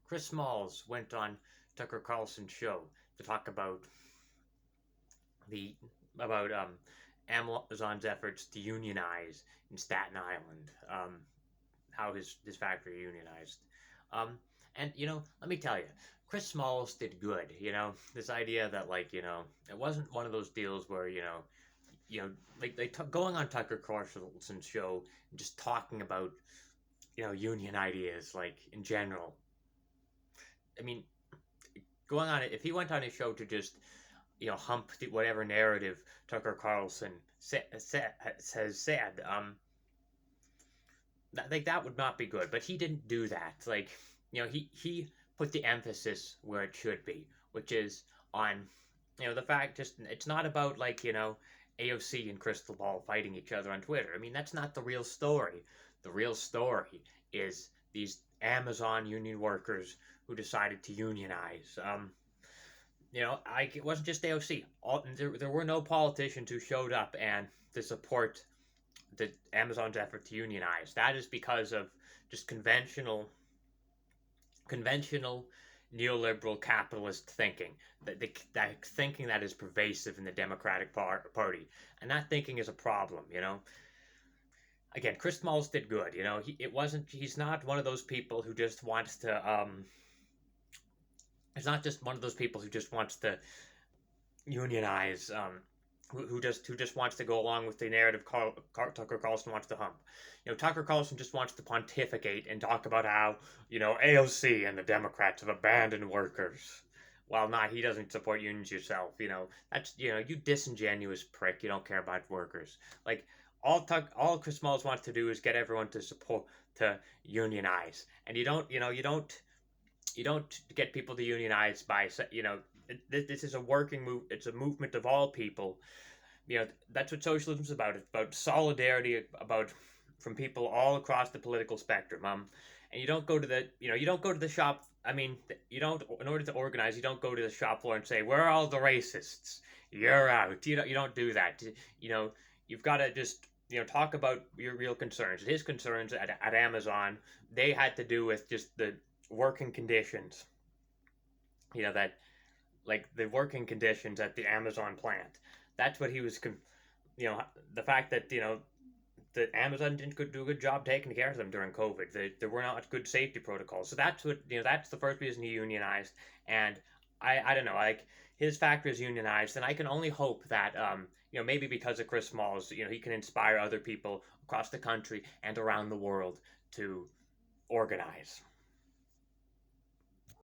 Chris Smalls went on Tucker Carlson's show to talk the about Amazon's efforts to unionize in Staten Island, how his factory unionized. Um, and let me tell you, Chris Smalls did good. This idea that it wasn't one of those deals where you know going on Tucker Carlson's show and just talking about union ideas like in general. I mean, going on it if he went on his show to just hump whatever narrative Tucker Carlson has said, that would not be good. But he didn't do that. He put the emphasis where it should be, which is on the fact just it's not about AOC and Crystal Ball fighting each other on Twitter. I mean, that's not the real story. The real story is these Amazon union workers who decided to unionize. It wasn't just AOC. There were no politicians who showed up and to support the Amazon's effort to unionize. That is because of just conventional neoliberal capitalist thinking. That thinking that is pervasive in the Democratic Party, and that thinking is a problem. Again, Chris Smalls did good. He's not one of those people who just wants to. He's not just one of those people who just wants to unionize. Who just wants to go along with the narrative Tucker Carlson wants to hump. Tucker Carlson just wants to pontificate and talk about how AOC and the Democrats have abandoned workers. While he doesn't support unions yourself. That's you disingenuous prick. You don't care about workers. All Chris Smalls wants to do is get everyone to unionize, and you don't get people to unionize by this is a working move. It's a movement of all people. That's what socialism is about. It's about solidarity, from people all across the political spectrum. And you don't go to the shop. I mean, you don't. In order to organize, you don't go to the shop floor and say, "Where are all the racists? You're out." You don't do that. You've got to just talk about your real concerns. His concerns at Amazon, they had to do with just the working conditions. That the working conditions at the Amazon plant. That's what he was. The fact that that Amazon didn't do a good job taking care of them during COVID. There were not good safety protocols. So that's what that's the first reason he unionized. And I don't know, his factory is unionized, and I can only hope that maybe because of Chris Smalls, he can inspire other people across the country and around the world to organize.